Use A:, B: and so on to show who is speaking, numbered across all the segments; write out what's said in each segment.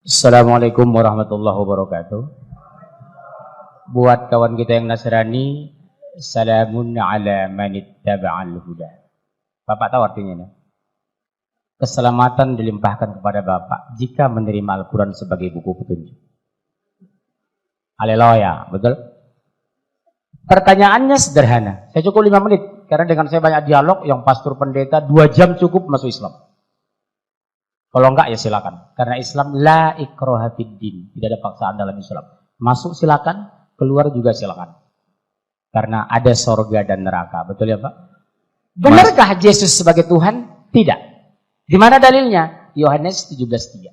A: Assalamualaikum warahmatullahi wabarakatuh. Buat kawan kita yang Nasrani, salamun ala manittaba'al huda. Bapak tahu artinya ini? Keselamatan dilimpahkan kepada Bapak jika menerima Al-Quran sebagai buku petunjuk. Haleluya, betul? Pertanyaannya sederhana. Saya cukup 5 menit karena dengan saya banyak dialog, yang pastor pendeta 2 jam cukup masuk Islam. Kalau enggak ya silakan. Karena Islam la ikraha fiddin, tidak ada paksaan dalam Islam. Masuk silakan, keluar juga silakan. Karena ada sorga dan neraka, betul ya Pak? Benarkah Yesus sebagai Tuhan? Tidak. Di mana dalilnya? Yohanes 17:3.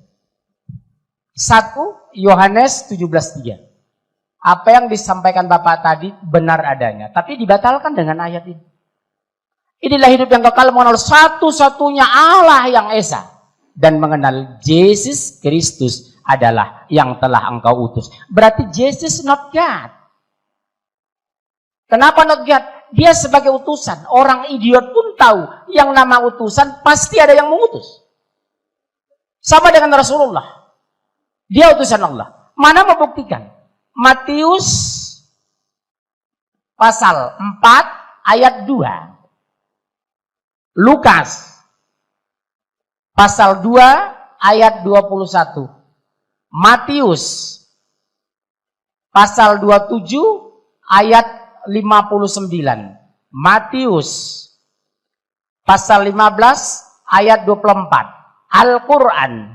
A: 1 Yohanes 17:3. Apa yang disampaikan Bapak tadi benar adanya, tapi dibatalkan dengan ayat ini. Inilah hidup yang kekal, mengenal satu-satunya Allah yang Esa, dan mengenal Yesus Kristus adalah yang telah engkau utus. Berarti Yesus not God. Kenapa not God? Dia sebagai utusan. Orang idiot pun tahu yang nama utusan pasti ada yang mengutus. Sama dengan Rasulullah. Dia utusan Allah. Mana membuktikan? Matius pasal 4 ayat 2. Lukas pasal 2 ayat 21. Matius pasal 27 ayat 59. Matius pasal 15 ayat 24. Al-Quran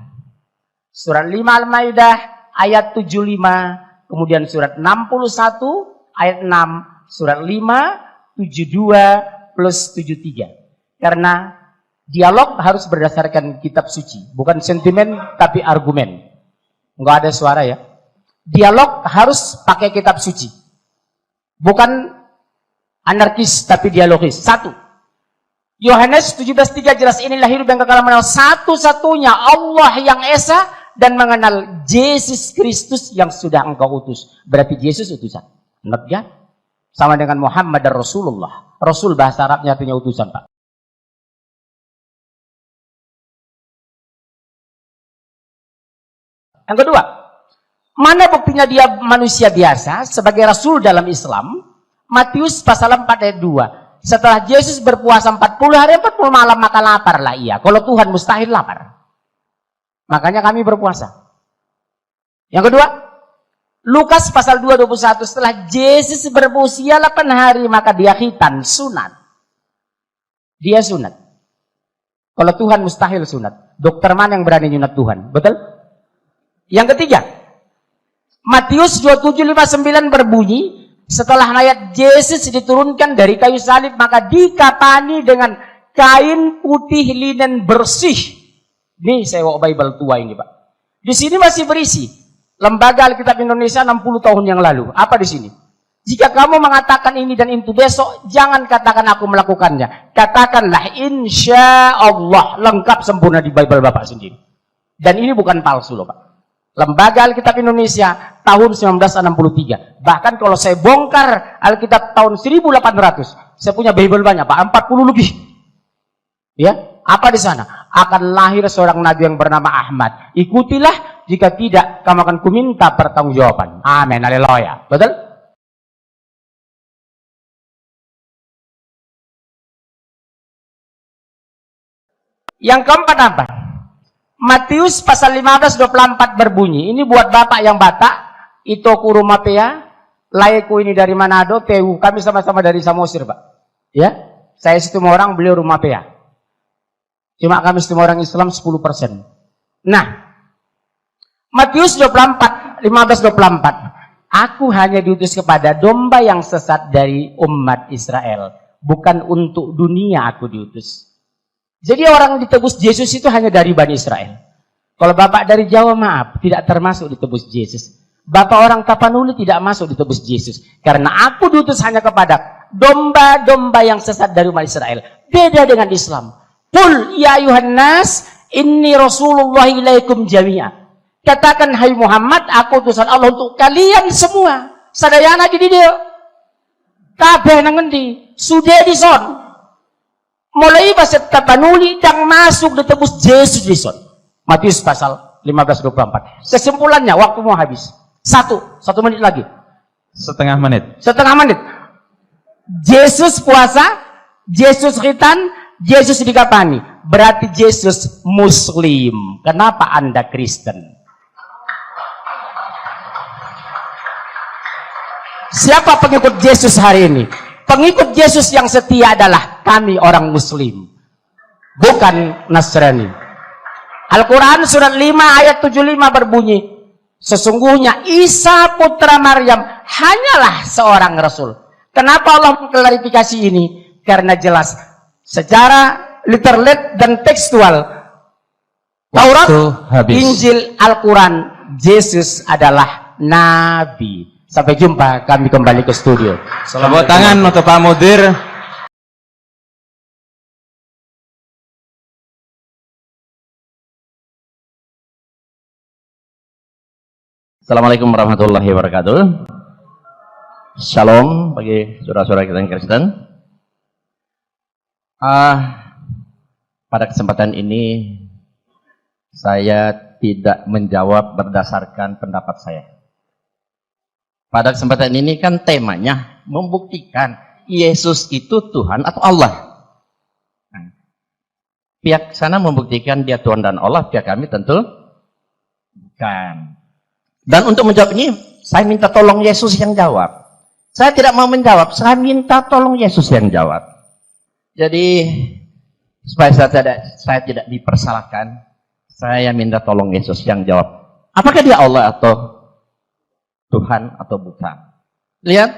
A: surat 5 Al-Maidah ayat 75. Kemudian surat 61 ayat 6. Surat 5 72 plus 73. Karena dialog harus berdasarkan kitab suci, bukan sentimen tapi argumen. Enggak ada suara ya. Dialog harus pakai kitab suci, bukan anarkis tapi dialogis. 1 Yohanes 17:3 jelas, inilah hidup yang kekal, mengenal satu-satunya Allah yang Esa dan mengenal Yesus Kristus yang sudah engkau utus. Berarti Yesus utusan, not God. Sama dengan Muhammad dan Rasulullah. Rasul bahasa Arabnya artinya utusan, Pak. Yang kedua, mana buktinya dia manusia biasa sebagai rasul dalam Islam? Matius pasal 4 ayat 2. Setelah Yesus berpuasa 40 hari 40 malam, maka laparlah ia. Kalau Tuhan mustahil lapar. Makanya kami berpuasa. Yang kedua, Lukas pasal 2:21. Setelah Yesus berusia 8 hari, maka dia khitan, sunat. Dia sunat. Kalau Tuhan mustahil sunat. Dokter mana yang berani nyunat Tuhan? Betul? Yang ketiga, Matius 27:59 berbunyi, setelah mayat Yesus diturunkan dari kayu salib, maka dikapani dengan kain putih linen bersih. Nih saya bawa Bible tua ini, Pak. Di sini masih berisi Lembaga Alkitab Indonesia 60 tahun yang lalu. Apa di sini? Jika kamu mengatakan ini dan itu besok, jangan katakan aku melakukannya. Katakanlah insya Allah, lengkap sempurna di Bible Bapak sendiri. Dan ini bukan palsu loh Pak. Lembaga Alkitab Indonesia tahun 1963. Bahkan kalau saya bongkar Alkitab tahun 1800, saya punya Bible banyak Pak, 40 lebih. Ya, apa di sana? Akan lahir seorang nabi yang bernama Ahmad. Ikutilah, jika tidak kamu akan kuminta pertanggungjawaban. Amin, haleluya. Betul? Yang keempat apa? Matius pasal 15:24 berbunyi, ini buat Bapak yang Batak, itu kurumapea, laiku ini dari Manado, Tewu, kami sama-sama dari Samosir Pak. Ya, saya setengah orang, beliau Rumapea. Cuma kami setengah orang Islam 10%. Nah, Matius 15:24, aku hanya diutus kepada domba yang sesat dari umat Israel, bukan untuk dunia aku diutus. Jadi orang ditebus Yesus itu hanya dari Bani Israel. Kalau Bapak dari Jawa, maaf, tidak termasuk ditebus Yesus. Bapak orang Tapanuli tidak masuk ditebus Yesus. Karena aku diutus hanya kepada domba-domba yang sesat dari umat Israel. Beda dengan Islam. Qul ya ayuhan nas, inni Rasulullah ilaikum jami'a. Katakan, hai Muhammad, aku utusan Allah untuk kalian semua. Sadayana di dia. Kabeh nangendi, sudah dison. Mulai bahasa Tapanuli dan masuk ditebus Yesus dison. Matius pasal 15:24. Kesimpulannya, waktu mau habis. Satu menit lagi.
B: Setengah menit.
A: Setengah menit. Yesus puasa, Yesus khitan, Yesus dikafani. Berarti Yesus Muslim. Kenapa Anda Kristen? Siapa pengikut Yesus hari ini? Pengikut Yesus yang setia adalah kami orang Muslim, bukan Nasrani. Al-Quran surat 5 ayat 75 berbunyi, sesungguhnya Isa putra Maryam hanyalah seorang Rasul. Kenapa Allah mengklarifikasi ini? Karena jelas secara literal dan tekstual, Taurat, Injil, Al-Quran, Yesus adalah Nabi. Sampai jumpa, kami kembali ke studio.
B: Tepuk tangan untuk Pak Mudir.
C: Assalamualaikum warahmatullahi wabarakatuh. Shalom bagi saudara-saudara kita yang Kristen. Pada kesempatan ini saya tidak menjawab berdasarkan pendapat saya. Pada kesempatan ini kan temanya membuktikan Yesus itu Tuhan atau Allah. Pihak sana membuktikan dia Tuhan dan Allah, pihak kami tentu bukan. Dan untuk menjawab ini, saya minta tolong Yesus yang jawab. Saya tidak mau menjawab, saya minta tolong Yesus yang jawab. Jadi, supaya saya tidak dipersalahkan, saya minta tolong Yesus yang jawab. Apakah dia Allah atau Tuhan atau bukan? Lihat,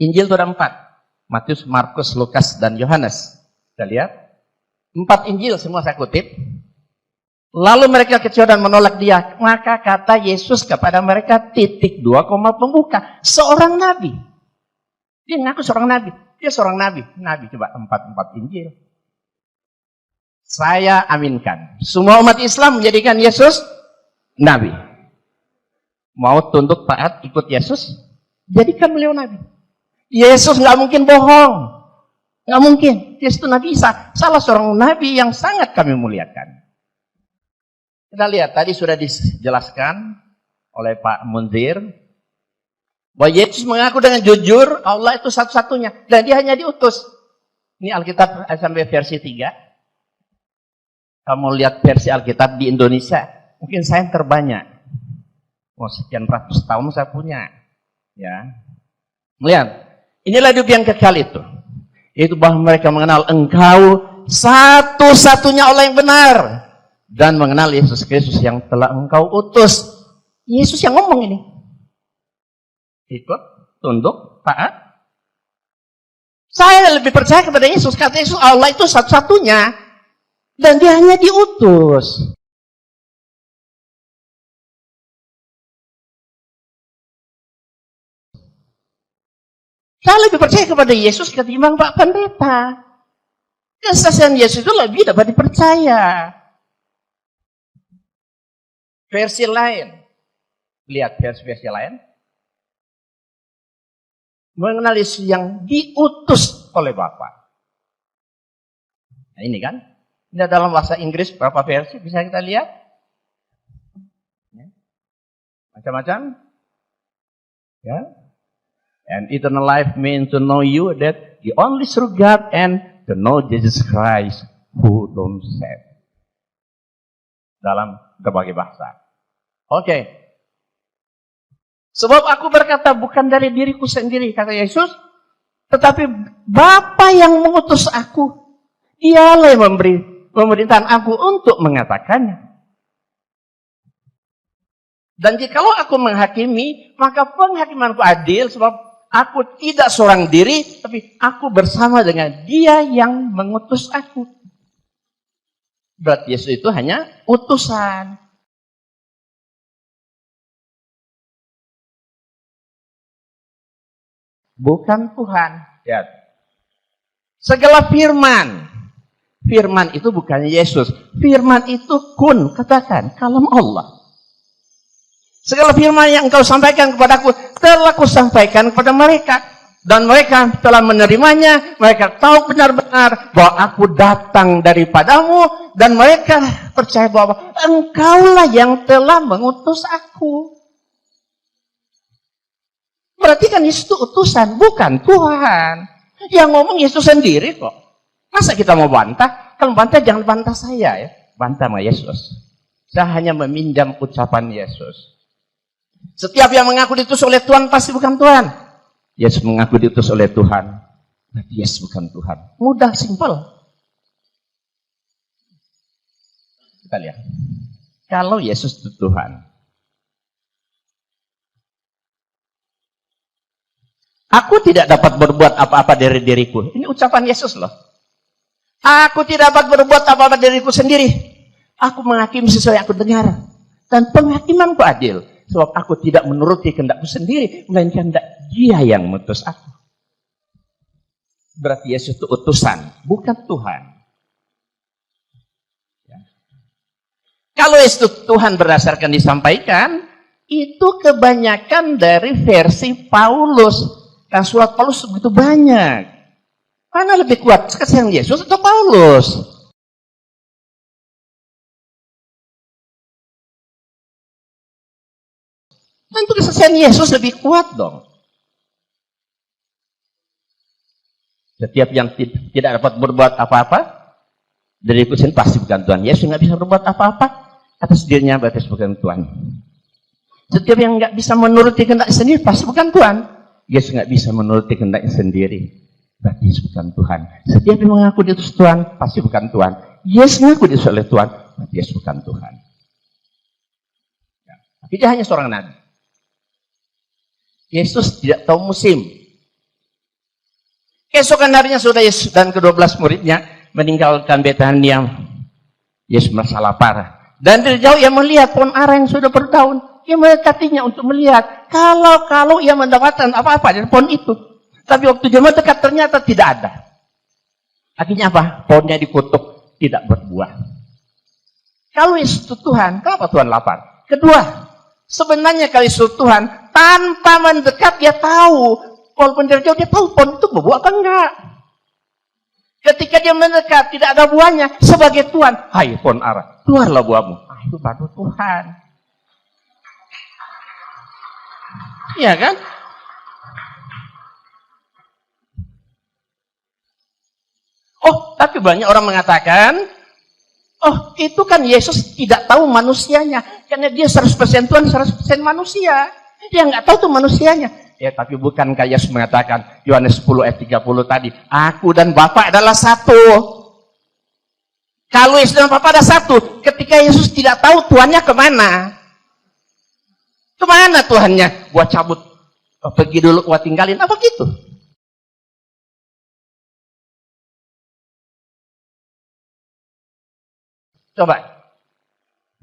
C: Injil itu ada 4. Matius, Markus, Lukas, dan Yohanes. Kita lihat. 4 Injil semua saya kutip. Lalu mereka kecewa dan menolak dia. Maka kata Yesus kepada mereka, titik 2 koma pembuka. Seorang nabi. Dia ngaku seorang nabi. Dia seorang nabi. Nabi coba 4 Injil. Saya aminkan. Semua umat Islam menjadikan Yesus nabi. Mau tunduk taat ikut Yesus, jadikan beliau nabi. Yesus nggak mungkin bohong, nggak mungkin. Yesus itu Nabi Isa, salah seorang nabi yang sangat kami muliakan. Kita lihat tadi sudah dijelaskan oleh Pak Munzir bahwa Yesus mengaku dengan jujur Allah itu satu-satunya dan dia hanya diutus. Ini Alkitab sampai versi 3. Kamu lihat versi Alkitab di Indonesia, mungkin saya yang terbanyak. Sekian ratus tahun saya punya, ya. Melihat, inilah hidup yang kekal itu bahwa mereka mengenal Engkau satu-satunya Allah yang benar dan mengenal Yesus Kristus yang telah Engkau utus. Yesus yang ngomong ini. Ikut, tunduk, taat. Saya lebih percaya kepada Yesus. Kata Yesus, Allah itu satu-satunya dan dia hanya diutus. Saya lebih percaya kepada Yesus ketimbang Pak Pendeta. Kesaksian Yesus itu lebih dapat dipercaya. Versi lain. Lihat versi lain. Mengenal Yesus yang diutus oleh Bapa. Nah ini kan. Ini dalam bahasa Inggris berapa versi bisa kita lihat. Macam-macam. Ya. And eternal life means to know you, that the only true God, and to know Jesus Christ who don't save. Dalam berbagai bahasa. Oke. Sebab aku berkata bukan dari diriku sendiri, kata Yesus, tetapi Bapa yang mengutus aku. Dialah yang memerintahkan aku untuk mengatakannya. Dan jikalau aku menghakimi, maka penghakimanku adil, sebab aku tidak seorang diri, tapi aku bersama dengan Dia yang mengutus aku. Berarti Yesus itu hanya utusan. Bukan Tuhan. Ya. Segala firman. Firman itu bukan Yesus. Firman itu kun, katakan, kalam Allah. Segala firman yang engkau sampaikan kepadaku, telah aku sampaikan kepada mereka. dan mereka telah menerimanya. Mereka tahu benar-benar bahwa aku datang daripadamu, dan mereka percaya bahwa engkaulah yang telah mengutus aku. Berarti kan Yesus itu utusan, bukan Tuhan. Yang ngomong Yesus sendiri kok. Masa kita mau bantah? Kalau bantah jangan bantah saya ya. Bantah sama Yesus. Saya hanya meminjam ucapan Yesus. Setiap yang mengaku diutus oleh Tuhan pasti bukan Tuhan. Yesus mengaku diutus oleh Tuhan. Berarti Yesus bukan Tuhan. Mudah, simpel. Kita lihat. Kalau Yesus itu Tuhan, aku tidak dapat berbuat apa-apa dari diriku. Ini ucapan Yesus loh. Aku tidak dapat berbuat apa-apa diriku sendiri. Aku menghakimi sesuai yang aku dengar. Dan penghakimanku adil. Sebab aku tidak menuruti kehendakku sendiri, melainkan kehendak Dia yang mengutus aku. Berarti Yesus itu utusan, bukan Tuhan. Ya. Kalau Yesus itu Tuhan berdasarkan disampaikan, itu kebanyakan dari versi Paulus. Dan surat Paulus begitu banyak. Mana lebih kuat, kesaksian Yesus atau Paulus? Tentu kesaksian Yesus lebih kuat dong. Setiap yang tidak dapat berbuat apa-apa dari sendiri pasti bukan Tuhan. Yesus nggak bisa berbuat apa-apa atas dirinya, berarti bukan Tuhan. Setiap yang nggak bisa menuruti kehendak sendiri pasti bukan Tuhan. Yesus nggak bisa menuruti kehendaknya sendiri, berarti Yesus bukan Tuhan. Setiap yang mengaku diutus Tuhan pasti bukan Tuhan. Yesus mengaku diutus oleh Tuhan, berarti Yesus bukan Tuhan. Ya. Tapi dia hanya seorang nabi. Yesus tidak tahu musim. Keesokan harinya sudah Yesus dan ke-12 muridnya meninggalkan Betania. Yesus merasa lapar. Dan dari jauh ia melihat pohon ara yang sudah berdaun. Ia mendekatinya untuk melihat. Kalau ia mendapatkan apa-apa dari pohon itu. Tapi waktu dia mendekat ternyata tidak ada. Akhirnya apa? Pohonnya dikutuk, tidak berbuah. Kalau Yesus itu Tuhan, kenapa Tuhan lapar? Kedua, sebenarnya kalau Yesus Tuhan, tanpa mendekat dia tahu. Walaupun dari jauh dia tahu pohon itu berbuah apa enggak. Ketika dia mendekat tidak ada buahnya, sebagai Tuhan, hai pohon ara, keluarlah buahmu. Ah, itu baru Tuhan. Iya kan? Oh, tapi banyak orang mengatakan, oh, itu kan Yesus tidak tahu manusianya. Karena dia 100% Tuhan, 100% manusia. Dia nggak tahu tuh manusianya. Ya, tapi bukankah Yesus mengatakan, Yohanes 10 ayat 30 tadi, aku dan Bapa adalah satu. Kalau Yesus dan Bapa ada satu, ketika Yesus tidak tahu Tuhannya kemana? Kemana Tuhannya? Gua cabut, pergi dulu, gua tinggalin, apa gitu? Coba.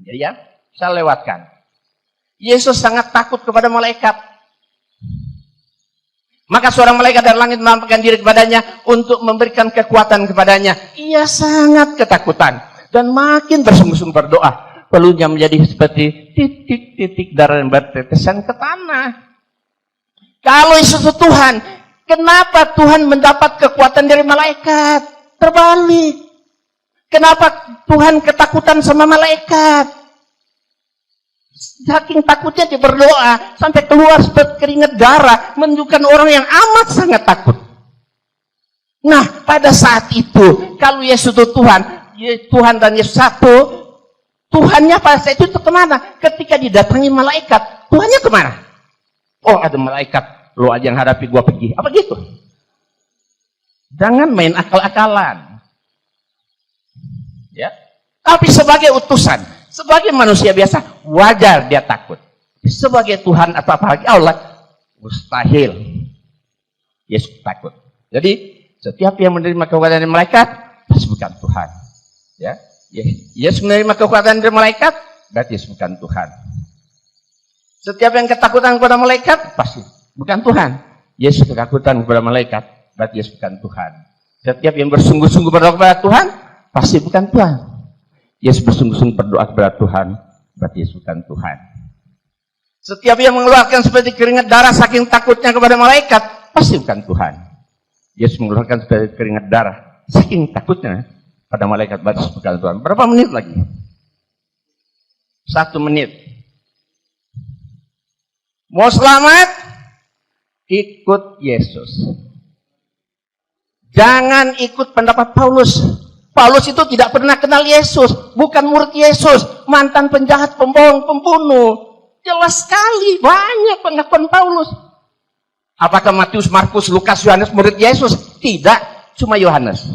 C: Jadi ya, saya lewatkan. Yesus sangat takut kepada malaikat. Maka seorang malaikat dari langit menampakkan diri kepadanya untuk memberikan kekuatan kepadanya. Ia sangat ketakutan dan makin bersungguh-sungguh berdoa. Pelunya menjadi seperti titik-titik darah yang bertetesan ke tanah. Kalau Yesus itu Tuhan, kenapa Tuhan mendapat kekuatan dari malaikat? Terbalik. Kenapa Tuhan ketakutan sama malaikat? Saking takutnya dia berdoa sampai keluar seperti keringat darah, menunjukkan orang yang amat sangat takut. Nah, pada saat itu, kalau Yesus itu Tuhan dan Yesus satu, Tuhannya pada saat itu kemana? Ketika didatangi malaikat, Tuhannya kemana? Oh, ada malaikat, lo aja yang hadapi, gua pergi. Apa gitu? Jangan main akal-akalan. Ya. Tapi sebagai utusan, sebagai manusia biasa, wajar dia takut. Sebagai Tuhan atau apalagi Allah, mustahil. Yesus takut. Jadi, setiap yang menerima kekuatan dari malaikat, pasti bukan Tuhan. Ya, Yesus menerima kekuatan dari malaikat, berarti Yesus bukan Tuhan. Setiap yang ketakutan kepada malaikat, pasti bukan Tuhan. Yesus ketakutan kepada malaikat, berarti Yesus bukan Tuhan. Setiap yang bersungguh-sungguh berdoa kepada Tuhan, pasti bukan Tuhan. Yesus bersungguh-sungguh berdoa kepada Tuhan, berarti Yesus bukan Tuhan. Setiap yang mengeluarkan seperti keringat darah saking takutnya kepada malaikat, pasti bukan Tuhan. Yesus mengeluarkan keringat darah. Saking takutnya pada malaikat batas bukan Tuhan. Berapa menit lagi? 1 menit. Mau selamat? Ikut Yesus. Jangan ikut pendapat Paulus. Paulus itu tidak pernah kenal Yesus. Bukan murid Yesus. Mantan penjahat, pembohong, pembunuh. Jelas sekali. Banyak pengakuan Paulus. Apakah Matius, Markus, Lukas, Yohanes murid Yesus? Tidak. Cuma Yohanes.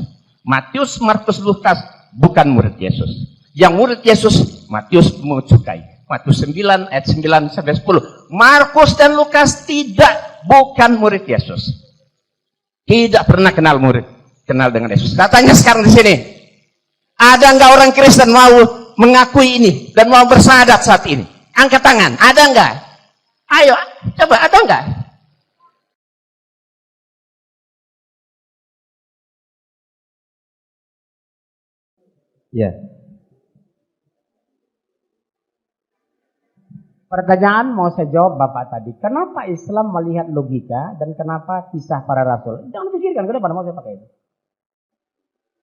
C: Matius, Markus, Lukas bukan murid Yesus. Yang murid Yesus, Matius menyukai. Matius 9 ayat 9 sampai 10. Markus dan Lukas tidak, bukan murid Yesus. Tidak pernah kenal dengan Yesus. Katanya sekarang di sini, ada nggak orang Kristen mau mengakui ini dan mau bersyahadat saat ini? Angkat tangan. Ada nggak? Ayo, coba, ada nggak?
A: Ya. Pertanyaan mau saya jawab Bapak tadi. Kenapa Islam melihat logika dan kenapa kisah para rasul? Jangan pikirkan ke depan, mau saya pakai itu.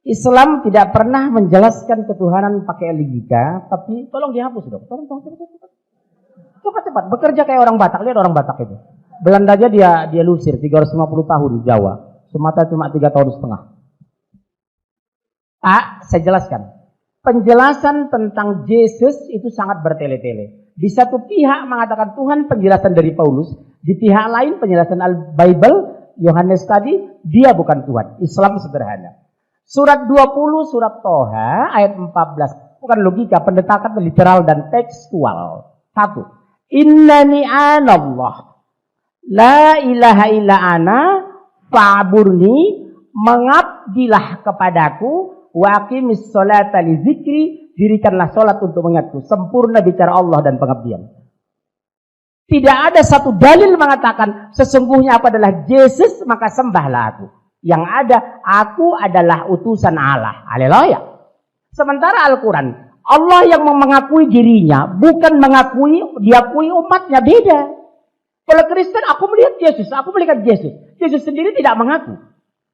A: Islam tidak pernah menjelaskan ketuhanan pakai logika, tapi tolong dihapus dong. Tolong cepat. Cepat. Bekerja kayak orang Batak. Lihat orang Batak itu. Belanda aja dia lusir 350 tahun di Jawa. Sumatera cuma 3,5 tahun. Saya jelaskan. Penjelasan tentang Yesus itu sangat bertele-tele. Di satu pihak mengatakan Tuhan penjelasan dari Paulus, di pihak lain penjelasan Al-Bible, Yohanes tadi, dia bukan Tuhan. Islam sederhana. Surat 20, surat Toha, ayat 14. Bukan logika, pendekatan literal dan tekstual. 1. Innani anallah. La ilaha illa ana fa'burni. Mengabdilah kepadaku. Wa aqimis sholata li zikri. Dirikanlah sholat untuk mengingatku. Sempurna bicara Allah dan pengabdian. Tidak ada satu dalil mengatakan sesungguhnya aku adalah Yesus maka sembahlah aku. Yang ada aku adalah utusan Allah. Haleluya. Sementara Al-Quran, Allah yang mengakui dirinya bukan diakui umatnya, beda. Kalau Kristen aku melihat Yesus, aku melihat Yesus. Yesus sendiri tidak mengaku.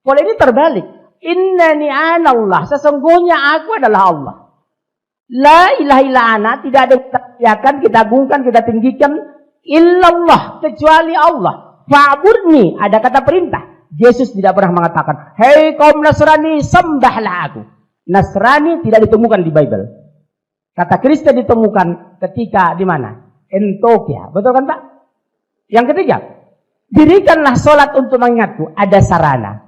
A: Kalau ini terbalik. Innani anallah, sesungguhnya aku adalah Allah. La ilaha illa ana, tidak ada yang kita agungkan, kita tinggikan illallah, kecuali Allah. Fa'budni, ada kata perintah. Yesus tidak pernah mengatakan, hei kaum Nasrani, sembahlah aku. Nasrani tidak ditemukan di Bible. Kata Kristen ditemukan ketika di mana? Antioquia. Betul kan Pak? Yang ketiga, dirikanlah sholat untuk mengingatku. Ada sarana.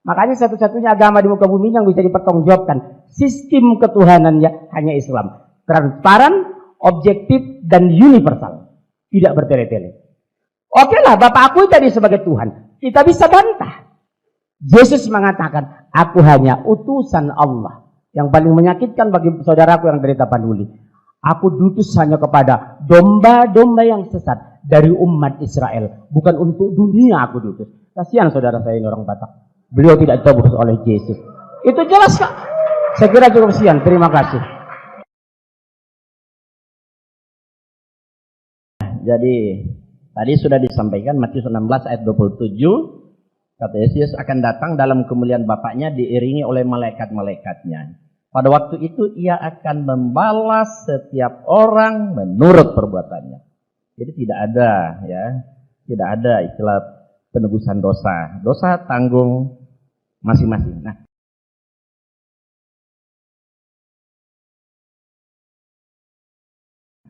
A: Makanya satu-satunya agama di muka bumi yang bisa dipertanggungjawabkan sistem ketuhanannya hanya Islam. Transparan, objektif, dan universal. Tidak bertele-tele. Oke lah, Bapak akui tadi sebagai Tuhan. Kita bisa bantah. Yesus mengatakan, aku hanya utusan Allah. Yang paling menyakitkan bagi saudaraku yang dari Tapanuli. Aku diutus hanya kepada domba-domba yang sesat dari umat Israel. Bukan untuk dunia aku diutus. Kasihan saudara saya ini orang Batak. Beliau tidak ditebus oleh Yesus. Itu jelas Kak. Saya kira cukup sekian. Terima kasih.
C: Jadi tadi sudah disampaikan Matius 16 ayat 27. Kata Yesus akan datang dalam kemuliaan Bapaknya diiringi oleh malaikat-malaikatnya. Pada waktu itu ia akan membalas setiap orang menurut perbuatannya. Jadi tidak ada istilah penebusan dosa. Dosa tanggung masing-masing. Nah,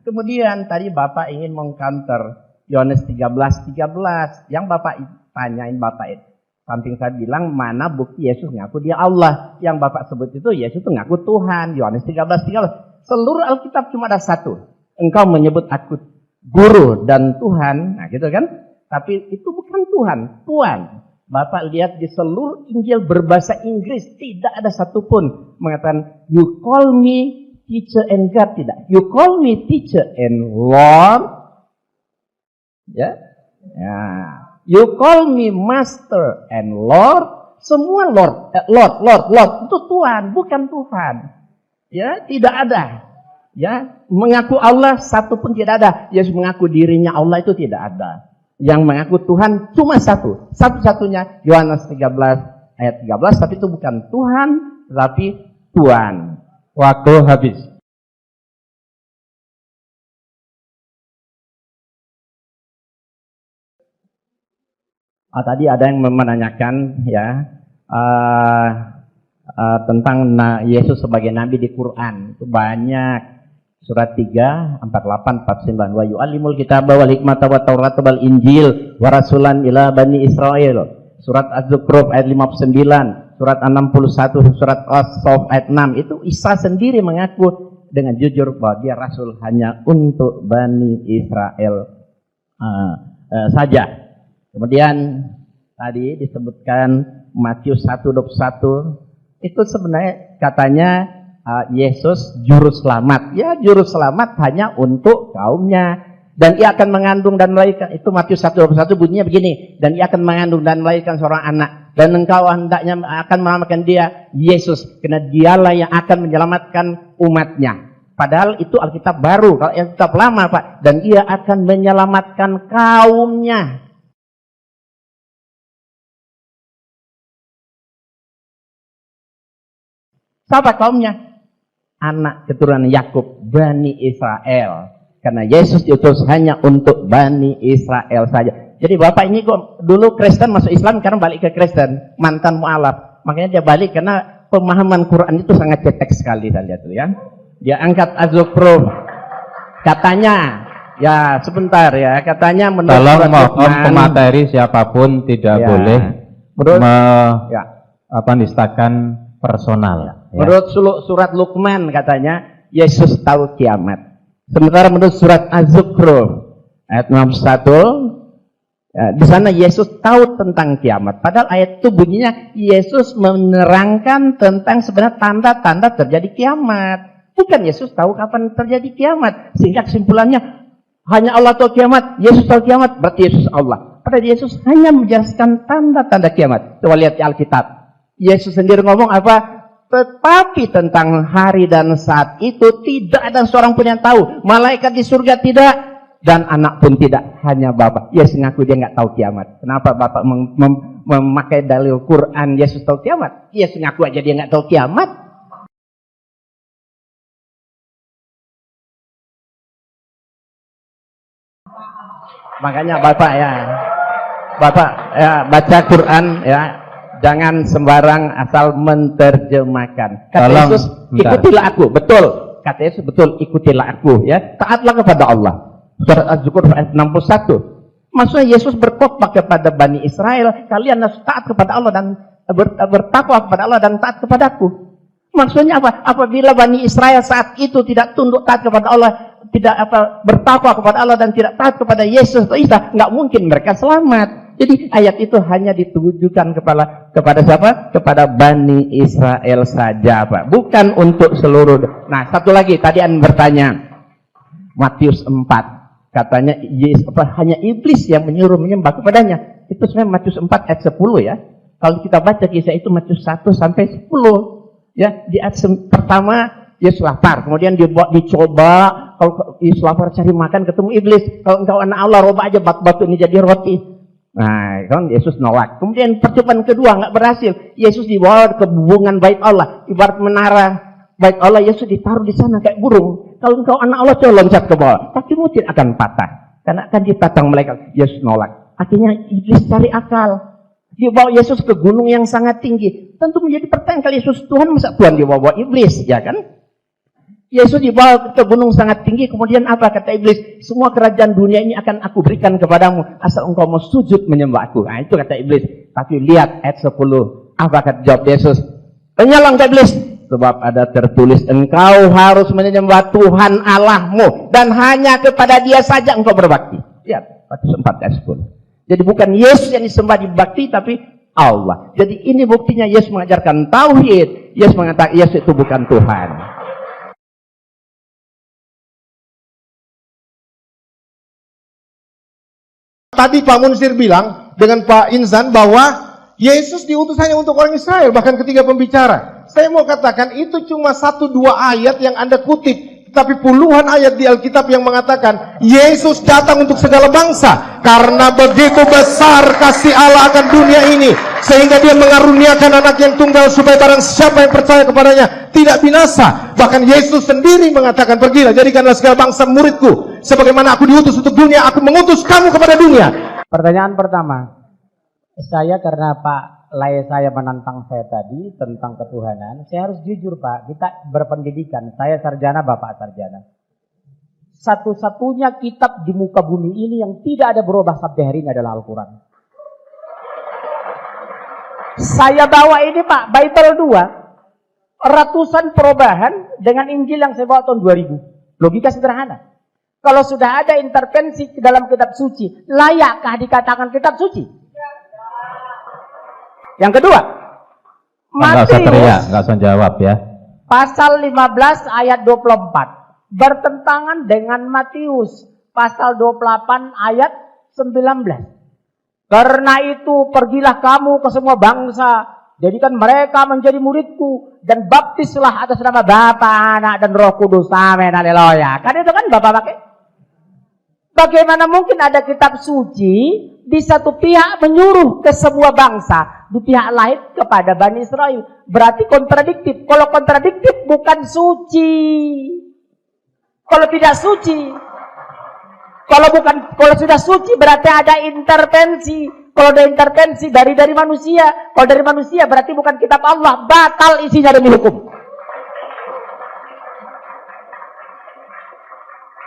C: kemudian tadi Bapak ingin mengcounter Yohanes 13:13 yang Bapak tanyain Bapak itu. Samping saya bilang mana bukti Yesus ngaku dia Allah. Yang Bapak sebut itu Yesus itu ngaku Tuhan. Yohanes 13:13. Seluruh Alkitab cuma ada satu. Engkau menyebut aku guru dan Tuhan. Nah gitu kan. Tapi itu bukan Tuhan. Tuhan. Bapak lihat di seluruh Injil berbahasa Inggris. Tidak ada satupun mengatakan you call me teacher and God. Tidak. You call me teacher and Lord. Ya. You call me master and Lord. Semua Lord. Lord. Itu Tuhan, bukan Tuhan. Ya, tidak ada. Ya, mengaku Allah satu pun tidak ada. Yesus mengaku dirinya Allah itu tidak ada. Yang mengaku Tuhan cuma satu. Satu-satunya Yohanes 13 ayat 13, tapi itu bukan Tuhan, tetapi Tuhan.
B: Waktu habis.
C: Tadi ada yang menanyakan ya tentang Yesus sebagai nabi di Quran. Itu banyak. Surat 3, 48, 49. Wa yu'allimul kitaba wal hikmata wat taurata wal injil wa rasulan ila bani Israil. Surat Az-Zukhruf ayat 59, surat 61, surat As-Saff ayat 6. Itu Isa sendiri mengaku dengan jujur bahwa dia rasul hanya untuk Bani Israel saja. Kemudian tadi disebutkan Matius 1:21, itu sebenarnya katanya Yesus juru selamat. Ya, juru selamat hanya untuk kaumnya. Dan ia akan mengandung dan melahirkan. Itu Matius 1:21 bunyinya begini. Dan ia akan mengandung dan melahirkan seorang anak. Dan engkau hendaknya akan menamakan dia Yesus. Karena dialah yang akan menyelamatkan umatnya. Padahal itu Alkitab baru. Kalau Alkitab lama, Pak. Dan ia akan menyelamatkan kaumnya. Siapa kaumnya? Anak keturunan Yakub, Bani Israel. Karena Yesus diutus hanya untuk Bani Israel saja. Jadi bapak ini kok dulu Kristen masuk Islam, karena balik ke Kristen, mantan mu'alaf. Makanya dia balik karena pemahaman Quran itu sangat cetek sekali, saya lihat tuh ya. Dia angkat Az-Zukhruf. Katanya, ya sebentar ya, katanya menurut
B: Tolong
C: surat
B: mohon
C: Luqman,
B: pemateri siapapun tidak
C: Ya.
B: boleh
C: menurut, ya.
B: nistakan personal. Ya.
C: Menurut surat Luqman katanya Yesus tahu kiamat. Sementara menurut surat Az-Zukhruf ayat 61, di sana Yesus tahu tentang kiamat. Padahal ayat itu bunyinya Yesus menerangkan tentang sebenarnya tanda-tanda terjadi kiamat. Bukan Yesus tahu kapan terjadi kiamat. Sehingga kesimpulannya hanya Allah tahu kiamat, Yesus tahu kiamat, berarti Yesus Allah. Padahal Yesus hanya menjelaskan tanda-tanda kiamat. Coba lihat di Alkitab. Yesus sendiri ngomong apa? Tetapi tentang hari dan saat itu tidak ada seorang pun yang tahu. Malaikat di surga tidak, dan anak pun tidak, hanya Bapa. Yesus ngaku dia nggak tahu kiamat. Kenapa Bapak memakai dalil Quran Yesus tahu kiamat? Yesus ngaku aja dia nggak tahu kiamat. Makanya Bapak ya baca Quran ya. Jangan sembarang asal menerjemahkan. Kata
B: Tolong,
C: Yesus, ikutilah aku. Betul. Kata Yesus, betul, ikutilah aku. Ya, taatlah kepada Allah. Surat Az-Zukhruf ayat 61. Maksudnya Yesus berkhotbah kepada Bani Israel, kalian harus taat kepada Allah dan bertakwa kepada Allah dan taat kepadaku. Maksudnya apa? Apabila Bani Israel saat itu tidak tunduk taat kepada Allah, tidak bertakwa kepada Allah dan tidak taat kepada Yesus atau Isa, nggak mungkin mereka selamat. Jadi ayat itu hanya ditujukan kepada siapa? Kepada Bani Israel saja, Pak. Bukan untuk seluruh. Nah, satu lagi tadi Anda bertanya. Matius 4. Katanya hanya iblis yang menyuruh menyembah kepadanya. Itu sebenarnya Matius 4 ayat 10 ya. Kalau kita baca kisah itu Matius 1 sampai 10. Ya, di ayat pertama Yesus lapar, kemudian dicoba. Kalau Yesus lapar cari makan, ketemu iblis. Kalau engkau anak Allah, robah aja batu ini jadi roti. Nah, kan Yesus nolak. Kemudian percobaan kedua nggak berhasil. Yesus dibawa ke hubungan bait Allah, ibarat menara bait Allah. Yesus ditaruh di sana kayak burung. Kalau engkau anak Allah, coba loncat ke bawah, kakimu tidak akan patah, karena akan dipatang malaikat. Yesus nolak. Akhirnya iblis cari akal. Dia bawa Yesus ke gunung yang sangat tinggi. Tentu menjadi pertanyaan, kalau Yesus Tuhan, masa Tuhan dibawa iblis, ya kan? Yesus dibawa ke gunung sangat tinggi, kemudian apa kata iblis? Semua kerajaan dunia ini akan aku berikan kepadamu, asal engkau mau sujud menyembah aku. Nah, itu kata iblis. Tapi lihat ayat 10. Apa kata jawab Yesus? Penyalang kata iblis. Sebab ada tertulis, engkau harus menyembah Tuhan Allahmu, dan hanya kepada dia saja engkau berbakti. Lihat, Matius 4 ayat 10. Jadi bukan Yesus yang disembah dibakti, tapi Allah. Jadi ini buktinya Yesus mengajarkan tauhid. Yesus mengatakan Yesus itu bukan Tuhan.
D: Tadi Pak Munsir bilang dengan Pak Inzan bahwa Yesus diutus hanya untuk orang Israel, bahkan ketiga pembicara. Saya mau katakan itu cuma 1-2 ayat yang Anda kutip. Tapi puluhan ayat di Alkitab yang mengatakan Yesus datang untuk segala bangsa, karena begitu besar kasih Allah akan dunia ini, sehingga dia mengaruniakan anak yang tunggal supaya barang siapa yang percaya kepadanya tidak binasa. Bahkan Yesus sendiri mengatakan, pergilah jadikanlah segala bangsa muridku, sebagaimana aku diutus untuk dunia, aku mengutus kamu kepada dunia.
A: Pertanyaan pertama, saya karena Pak Lai saya menantang saya tadi tentang ketuhanan, saya harus jujur Pak, kita berpendidikan, saya sarjana, Bapak sarjana. Satu-satunya kitab di muka bumi ini yang tidak ada berubah sampai hari ini adalah Al-Quran. Saya bawa ini Pak, Bible 2, ratusan perubahan dengan Injil yang saya bawa tahun 2000. Logika sederhana. Kalau sudah ada intervensi ke dalam kitab suci, layakkah dikatakan kitab suci? Yang kedua,
B: Nggak usah teriak, nggak usah jawab ya.
A: pasal 15 ayat 24 bertentangan dengan Matius pasal 28 ayat 19. Karena itu pergilah kamu ke semua bangsa, jadikan mereka menjadi muridku, dan baptislah atas nama Bapa, Anak, dan Roh Kudus. Amin, haleluya. Kan itu kan Bapak pakai. Bagaimana mungkin ada kitab suci di satu pihak menyuruh ke semua bangsa, di pihak lain kepada Bani Israel? Berarti kontradiktif. Kalau kontradiktif bukan suci. Kalau tidak suci, kalau sudah suci berarti ada intervensi. Kalau ada intervensi dari manusia, kalau dari manusia berarti bukan kitab Allah, batal isinya demi hukum.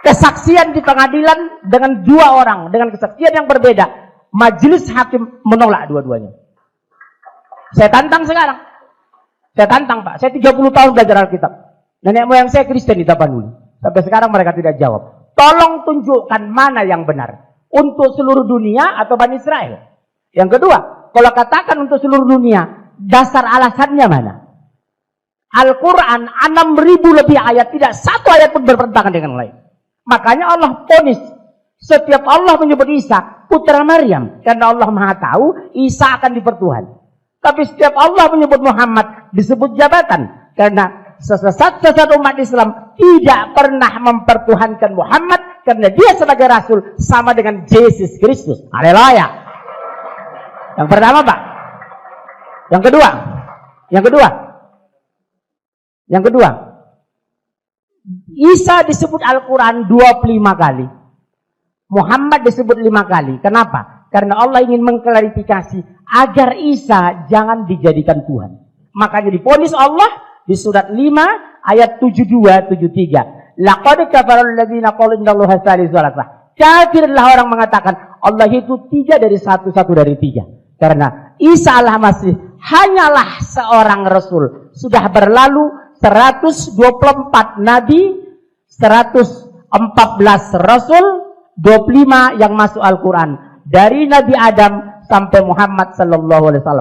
A: Kesaksian di pengadilan dengan dua orang dengan kesaksian yang berbeda, majelis hakim menolak dua-duanya. Saya tantang sekarang. Saya tantang Pak. Saya 30 tahun belajar Alkitab. Nenek moyang saya Kristen di Tapanuli. Sampai sekarang mereka tidak jawab. Tolong tunjukkan mana yang benar. Untuk seluruh dunia atau Bani Israel. Yang kedua, kalau katakan untuk seluruh dunia, dasar alasannya mana? Al-Quran 6.000 lebih ayat, tidak satu ayat pun bertentangan dengan lain. Makanya Allah ponis setiap Allah menyebut Isa putra Maryam, karena Allah Maha tahu Isa akan dipertuhan. Tapi setiap Allah menyebut Muhammad disebut jabatan, karena sesat umat Islam tidak pernah mempertuhankan Muhammad, karena dia sebagai rasul sama dengan Yesus Kristus. Haleluya. Yang pertama Pak. Yang kedua, Isa disebut Al-Quran 25 kali. Muhammad disebut 5 kali. Kenapa? Karena Allah ingin mengklarifikasi agar Isa jangan dijadikan Tuhan. Makanya diponis Allah di surat 5 ayat 72-73. Laqad kafara alladziina qalu innallaha tsalitsu tsalatsah. Kafirlah orang mengatakan Allah itu 3 dari 1 dari 3. Karena Isa al-Masih hanyalah seorang rasul. Sudah berlalu 124 nabi, 114 rasul, 25 yang masuk Al-Quran. Dari Nabi Adam sampai Muhammad sallallahu alaihi wasallam.